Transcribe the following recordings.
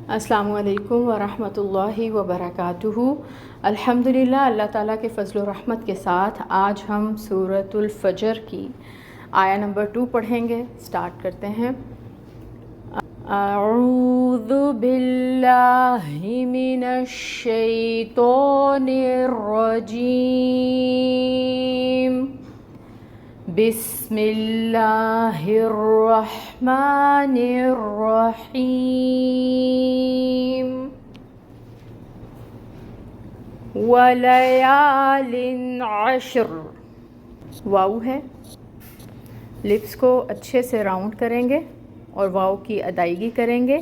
السلام علیکم ورحمۃ اللہ وبرکاتہ۔ الحمدللہ، اللہ تعالیٰ کے فضل و رحمت کے ساتھ آج ہم سورۃ الفجر کی آیا نمبر 2 پڑھیں گے۔ سٹارٹ کرتے ہیں۔ اعوذ باللہ من الشیطان الرجیم، بسم اللہ الرحمن الرحیم، ولیال عشر۔ واو ہے، لپس کو اچھے سے راؤنڈ کریں گے اور واو کی ادائیگی کریں گے۔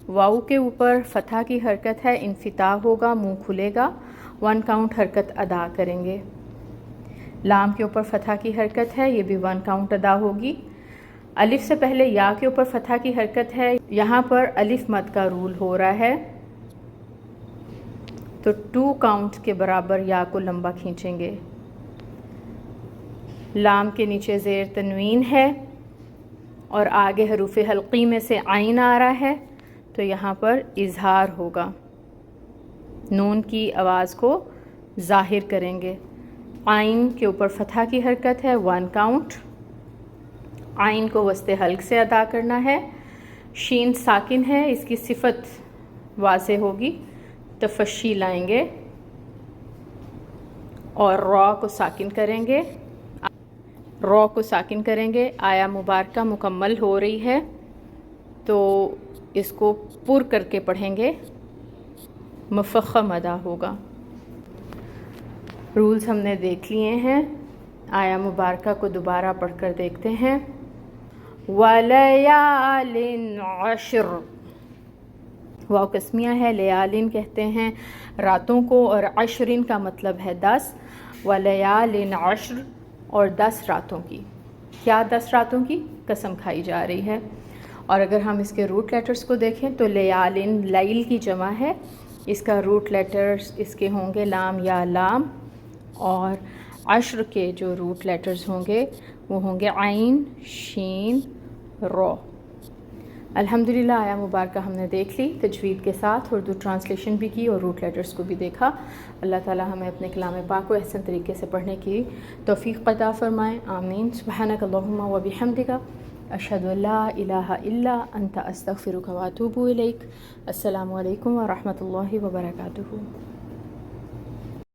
واو کے اوپر فتح کی حرکت ہے، انفتاح ہوگا، منہ کھلے گا، 1 کاؤنٹ حرکت ادا کریں گے۔ لام کے اوپر فتح کی حرکت ہے، یہ بھی 1 کاؤنٹ ادا ہوگی۔ الف سے پہلے یا کے اوپر فتح کی حرکت ہے، یہاں پر الف مد کا رول ہو رہا ہے، تو 2 کاؤنٹ کے برابر یا کو لمبا کھینچیں گے۔ لام کے نیچے زیر تنوین ہے اور آگے حروف حلقی میں سے عین آ رہا ہے، تو یہاں پر اظہار ہوگا، نون کی آواز کو ظاہر کریں گے۔ عین کے اوپر فتح کی حرکت ہے، 1 کاؤنٹ، عین کو وسط حلق سے ادا کرنا ہے۔ شین ساکن ہے، اس کی صفت واضح ہوگی، تفشی لائیں گے اور را کو ساکن کریں گے۔ را کو ساکن کریں گے۔ آیا مبارکہ مکمل ہو رہی ہے تو اس کو پر کر کے پڑھیں گے، مفخم ادا ہوگا۔ رولز ہم نے دیکھ لیے ہیں، آیا مبارکہ کو دوبارہ پڑھ کر دیکھتے ہیں۔ وَلَيَالٍ عَشْرٍ، واو قسمیہ ہے، لیالن کہتے ہیں راتوں کو، اور عشرین کا مطلب ہے 10۔ وَلَيَالٍ عَشْرٍ، اور 10 راتوں کی۔ کیا 10 راتوں کی؟ قسم کھائی جا رہی ہے۔ اور اگر ہم اس کے روٹ لیٹرز کو دیکھیں تو لیالن لیل کی جمع ہے، اس کا روٹ لیٹرز اس کے ہوں گے لام یا لام، اور عشر کے جو روٹ لیٹرز ہوں گے وہ ہوں گے عین، شین، رو۔ الحمدللہ، آیا مبارکہ ہم نے دیکھ لی تجوید کے ساتھ، اردو ٹرانسلیشن بھی کی اور روٹ لیٹرز کو بھی دیکھا۔ اللہ تعالی ہمیں اپنے کلام پاک کو احسن طریقے سے پڑھنے کی توفیق عطا فرمائے، آمین۔ سبحانک اللہم و بحمدک، اشہد ان لا الہ الا انت، استغفرک و اتوب الیک۔ السلام علیکم ورحمۃ اللہ وبرکاتہ۔